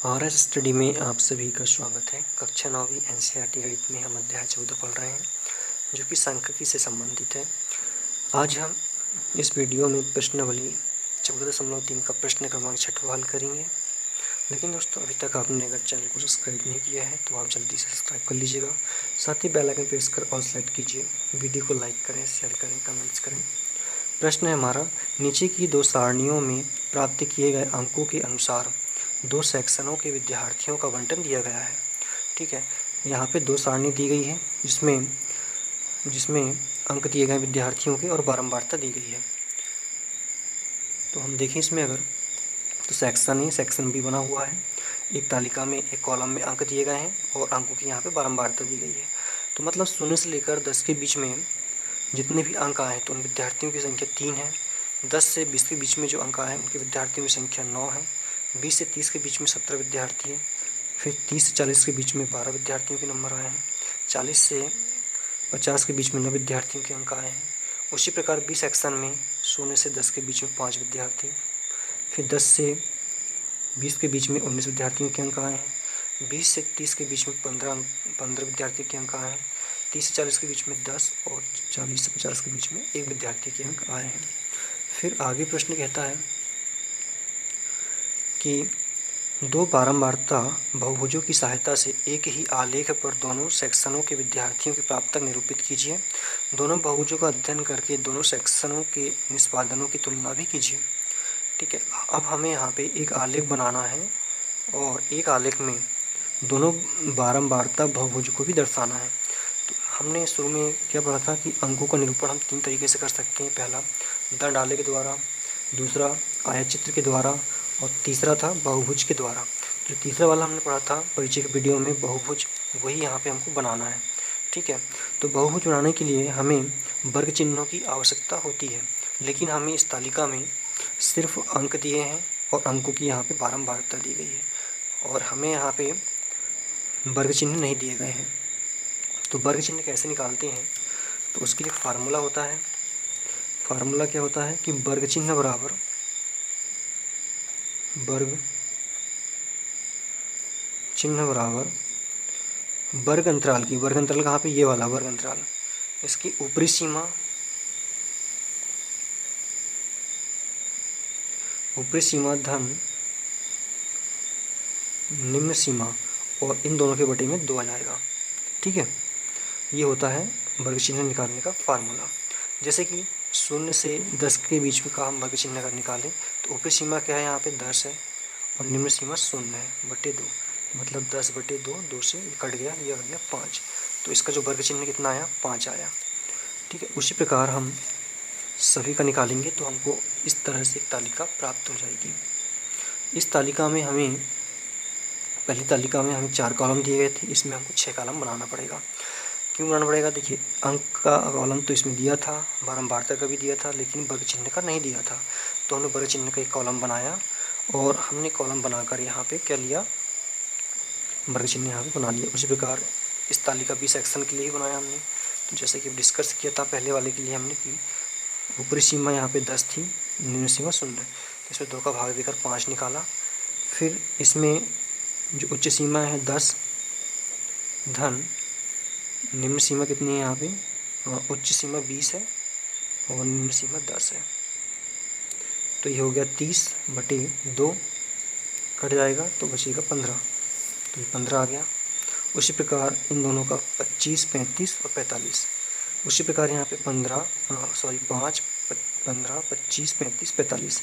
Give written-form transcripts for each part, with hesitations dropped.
RS study में आप सभी का स्वागत है। कक्षा 9वीं एनसीईआरटी गणित में हम अध्याय 14 पढ़ रहे हैं जो कि सांख्यिकी से संबंधित है। आज हम इस वीडियो में प्रश्नावली 14.3 का प्रश्न क्रमांक 6 हल करेंगे। लेकिन दोस्तों, अभी तक आपने अगर चैनल को सब्सक्राइब नहीं किया है तो आप जल्दी से सब्सक्राइब कर लीजिएगा। साथ ही बेल आइकन प्रेस कर ऑल सेलेक्ट कीजिए। वीडियो को लाइक करें, शेयर करें, कमेंट्स करें। प्रश्न है हमारा, नीचे की दो सारणियों में प्राप्त किए गए अंकों के अनुसार दो सेक्शनों के विद्यार्थियों का आवंटन दिया गया है। ठीक है, यहाँ पे दो सारणी दी गई है जिसमें जिसमें अंक दिए गए विद्यार्थियों के और बारंबारता दी गई है। तो हम देखें इसमें अगर, तो सेक्शन ए सेक्शन बी बना हुआ है। एक तालिका में एक कॉलम में अंक दिए गए हैं और अंकों की यहाँ पे बारंबारता दी गई है। तो मतलब 0 से लेकर 10 के बीच में जितने भी अंक आए तो उन विद्यार्थियों की संख्या 3 है। 10 से 20 के बीच में जो अंक आए उनके विद्यार्थियों की संख्या 9 है। 20 से 30 के बीच में 17 विद्यार्थी हैं। फिर 30 से 40 के बीच में 12 विद्यार्थियों के नंबर आए हैं। 40 से 50 के बीच में 9 विद्यार्थियों के अंक आए हैं। उसी प्रकार बी सेक्शन में 0 से 10 के बीच में 5 विद्यार्थी, फिर 10 से 20 के बीच में 19 विद्यार्थियों के अंक आए हैं। 20 से 30 के बीच में 15 विद्यार्थी के अंक आए हैं। 30 से 40 के बीच में 10 और 40 से 50 के बीच में 1 विद्यार्थी के अंक आए हैं। फिर आगे प्रश्न कहता है कि दो बारंबारता बहुभुजों की सहायता से एक ही आलेख पर दोनों सेक्शनों के विद्यार्थियों की प्राप्तक निरूपित कीजिए। दोनों बहुभुजों का अध्ययन करके दोनों सेक्शनों के निष्पादनों की तुलना भी कीजिए। ठीक है, अब हमें यहाँ पे एक आलेख बनाना है और एक आलेख में दोनों बारंबारता बहुभुज को भी दर्शाना है। तो हमने शुरू में क्या पढ़ा था कि अंकों का निरूपण हम 3 तरीके से कर सकते हैं। पहला दंड आलेख के द्वारा, दूसरा आयतचित्र के द्वारा और तीसरा था बहुभुज के द्वारा। जो तीसरा वाला हमने पढ़ा था परिचय के वीडियो में, बहुभुज, वही यहाँ पे हमको बनाना है। ठीक है, तो बहुभुज बनाने के लिए हमें वर्ग चिन्हों की आवश्यकता होती है, लेकिन हमें इस तालिका में सिर्फ अंक दिए हैं और अंकों की यहाँ पे बारंबारता दी गई है और हमें यहाँ पे वर्ग चिन्ह नहीं दिए गए हैं। तो वर्ग चिन्ह कैसे निकालते हैं, तो उसके लिए फार्मूला होता है। फार्मूला क्या होता है कि वर्ग चिन्ह बराबर वर्ग चिन्ह बराबर वर्ग अंतराल की, वर्ग अंतराल कहाँ पे, ये वाला वर्ग अंतराल, इसकी ऊपरी सीमा धन निम्न सीमा और इन दोनों के बटे में 2 आ जाएगा। ठीक है, ये होता है वर्ग चिन्ह निकालने का फार्मूला। जैसे कि 0 से 10 के बीच में का हम वर्ग चिन्ह अगर निकालें तो ऊपरी सीमा क्या है, यहाँ पे 10 है और निम्न सीमा 0 है बटे 2, मतलब 10 बटे 2, 2 से कट गया, ये आ गया 5। तो इसका जो वर्ग चिन्ह कितना आया, 5 आया। ठीक है, उसी प्रकार हम सभी का निकालेंगे तो हमको इस तरह से एक तालिका प्राप्त हो जाएगी। इस तालिका में हमें, पहली तालिका में हमें 4 कॉलम दिए गए थे, इसमें हमको 6 कॉलम बनाना पड़ेगा। क्यों बनाना पड़ेगा, देखिए अंक का कॉलम तो इसमें दिया था, बारंबारता का भी दिया था, लेकिन वर्ग चिन्ह का नहीं दिया था। तो हमने वर्ग चिन्ह का एक कॉलम बनाया और हमने कॉलम बनाकर यहाँ पे क्या लिया, वर्ग चिन्ह यहाँ पे बना लिया। उसी प्रकार इस तालिका बी सेक्शन के लिए ही बनाया हमने। तो जैसे कि डिस्कस किया था पहले वाले के लिए हमने कि ऊपरी सीमा यहाँ पे 10 थी, निम्न सीमा 0, तो इसमें 2 का भाग देकर 5 निकाला। फिर इसमें जो उच्च सीमा है 10 धन निम्न सीमा कितनी है यहाँ पे, उच्च सीमा 20 है और निम्न सीमा 10 है। तो ये हो गया 30 बटे 2, कट जाएगा तो बचेगा 15, तो ये 15 आ गया। उसी प्रकार इन दोनों का 25, 35 और 45। उसी प्रकार यहाँ पे 5, 15, 25, 35, 45,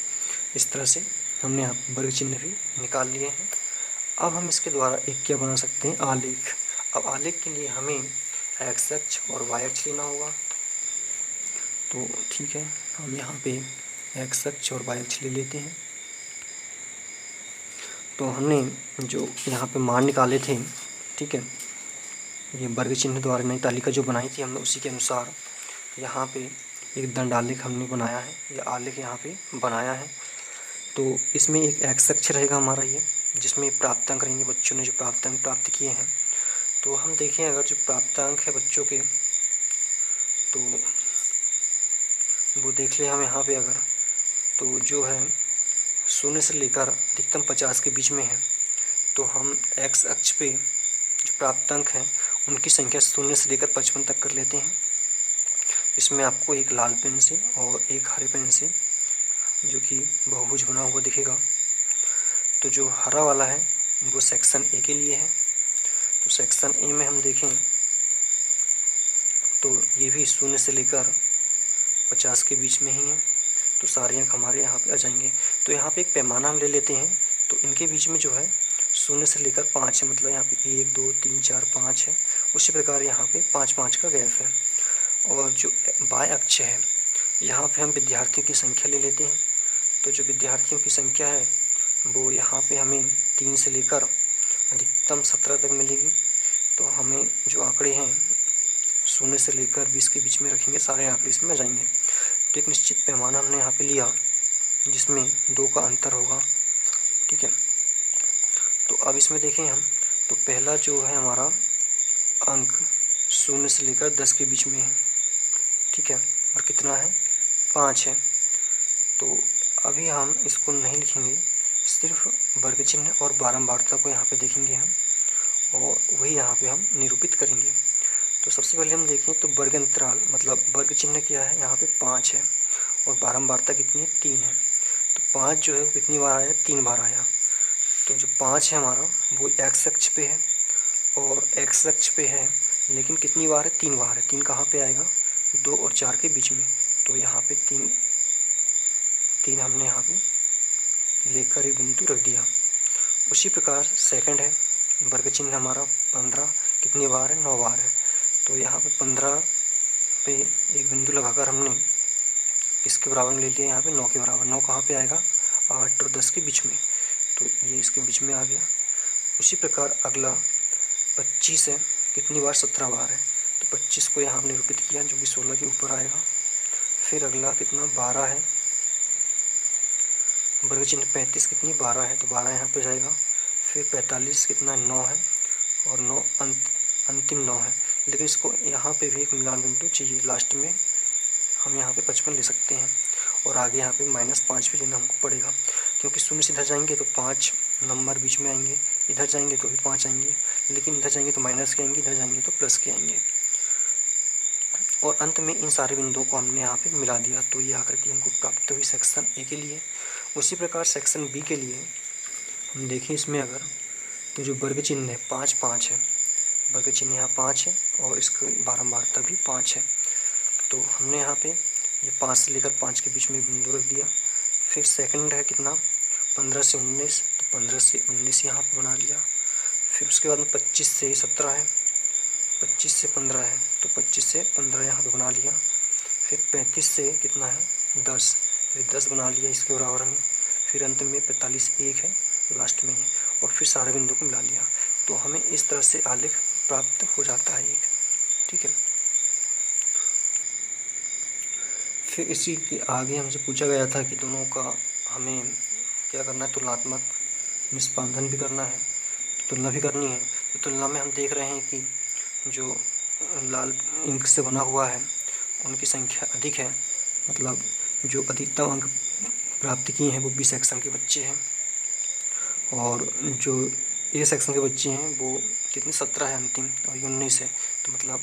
इस तरह से हमने यहाँ वर्ग चिन्ह भी निकाल लिए हैं। अब हम इसके द्वारा एक क्या बना सकते हैं, आलेख। अब आलेख के लिए हमें एक्स अक्ष और वाई अक्ष लेना होगा। तो ठीक है, हम यहाँ पे एक्स अक्ष और वाई अक्ष ले लेते हैं। तो हमने जो यहाँ पे मान निकाले थे, ठीक है, ये वर्ग चिन्ह द्वारा नई तालिका जो बनाई थी हमने, उसी के अनुसार यहाँ पे एक दंड आलेख हमने बनाया है, या आलेख यहाँ पे बनाया है। तो इसमें एक एक्स अक्ष रहेगा हमारा ये, जिसमें प्राप्तांक रहेंगे, बच्चों ने जो प्राप्तांक प्राप्त किए हैं। तो हम देखें अगर जो प्राप्तांक है बच्चों के, तो वो देख ले हम यहाँ पे अगर, तो जो है 0 से लेकर अधिकतम 50 के बीच में है। तो तो हम एक्स अक्ष पे जो प्राप्तांक हैं उनकी संख्या 0 से लेकर 55 तक कर लेते हैं। इसमें आपको एक लाल पेन से और एक हरे पेन से जो कि बहुभुज बना हुआ दिखेगा। तो जो हरा वाला है वो सेक्शन ए के लिए है। तो सेक्शन ए में हम देखें तो ये भी 0 से लेकर 50 के बीच में ही है। तो सारे अंक हमारे यहाँ पे आ जाएंगे। तो यहाँ पे एक पैमाना हम ले लेते हैं। तो इनके बीच में जो है 0 से लेकर 5 है, मतलब यहाँ पे 1 2 3 4 5 है। उसी प्रकार यहाँ पे 5 का गैप है। और जो बाय अक्ष है यहाँ पे हम विद्यार्थियों की संख्या ले लेते हैं। तो जो विद्यार्थियों की संख्या है वो यहाँ पे हमें 3 से लेकर अधिकतम 17 तक मिलेगी। तो हमें जो आंकड़े हैं 0 से लेकर 20 के बीच में रखेंगे, सारे आंकड़े इसमें आ जाएंगे। तो एक निश्चित पैमाना हमने यहाँ पे लिया जिसमें 2 का अंतर होगा, ठीक है। तो अब इसमें देखें हम, तो पहला जो है हमारा अंक 0 से लेकर 10 के बीच में है, ठीक है, और कितना है 5 है। तो अभी हम इसको नहीं लिखेंगे, सिर्फ वर्ग चिन्ह और बारंबारता को यहाँ पे देखेंगे हम, और वही यहाँ पे हम निरूपित करेंगे। तो सबसे पहले हम देखें तो वर्ग अंतराल मतलब वर्ग चिन्ह क्या है, यहाँ पे 5 है और बारंबारता कितनी है 3 है। तो 5 जो है वो कितनी बार आया, 3 बार आया। तो जो 5 है हमारा वो एक्स अक्ष पे है और एक्स अक्ष पे है, लेकिन कितनी बार है, 3 बार है। 3 कहाँ पे आएगा, 2 और 4 के बीच में। तो यहाँ पे 3 हमने यहाँ पे लेकर एक बिंदु रख दिया। उसी प्रकार सेकंड है, वर्ग चिन्ह हमारा 15 कितनी बार है, 9 बार है। तो यहाँ पे 15 पे एक बिंदु लगाकर हमने किसके बराबर ले लिया, यहाँ पे 9 के बराबर। 9 कहाँ पे आएगा, 8 और 10 के बीच में। तो ये इसके बीच में आ गया। उसी प्रकार अगला 25 है, कितनी बार, 17 बार है। तो 25 को यहाँ हमने निरूपित किया जो कि 16 के ऊपर आएगा। फिर अगला कितना, 12 है, वर्ग चिन्ह 35 कितनी 12 है, तो 12 यहाँ पे जाएगा। फिर 45 कितना 9 है और 9 अंतिम 9 है। लेकिन इसको यहाँ पे भी एक मिलान बिंदु चाहिए, लास्ट में हम यहाँ पे 55 ले सकते हैं। और आगे यहाँ पे -5 भी लेना हमको पड़ेगा, क्योंकि 0 से इधर जाएंगे तो 5 नंबर बीच में आएंगे, इधर जाएंगे तो भी 5 आएंगे, लेकिन इधर जाएंगे तो माइनस के आएंगे, इधर जाएंगे तो प्लस के आएंगे। और अंत में इन सारे बिंदुओं को हमने यहाँ पे मिला दिया। तो ये आकृति हमको प्राप्त हुई सेक्शन ए के लिए। उसी प्रकार सेक्शन बी के लिए हम देखें, इसमें अगर तो जो वर्ग चिन्ह है 5 है, वर्ग चिन्ह यहाँ 5 है और इसकी बारंबारता भी 5 है। तो हमने यहाँ पे ये 5 से लेकर 5 के बीच में बिंदु रख दिया। फिर सेकंड है कितना, 15 से 19, तो 15 से 19 यहाँ पे बना लिया। फिर उसके बाद में 25 से 17 है, 25 से 15 है, तो 25 से 15 यहाँ पे बना लिया। फिर 35 से कितना है 10, फिर 10 बना लिया इसके बराबर में। फिर अंत में 45 1 है लास्ट में ही, और फिर सारे बिंदु को मिला लिया। तो हमें इस तरह से आलेख प्राप्त हो जाता है एक, ठीक है। फिर इसी के आगे हमसे पूछा गया था कि दोनों का हमें क्या करना है, तुलनात्मक निष्पादन भी करना है, तुलना भी करनी है। तो तुलना में हम देख रहे हैं कि जो लाल इंक से बना हुआ है उनकी संख्या अधिक है, मतलब जो अधिकतम अंक प्राप्त किए हैं वो बी सेक्शन के बच्चे हैं, और जो ए सेक्शन के बच्चे हैं वो कितने 17 है अंतिम, और ये 19 है। तो मतलब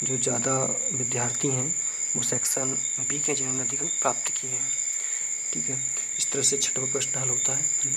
जो ज़्यादा विद्यार्थी हैं वो सेक्शन बी के जिन्होंने अधिक अंक प्राप्त किए हैं, ठीक है। इस तरह से छठवां प्रश्न हल होता है। धन्यवाद।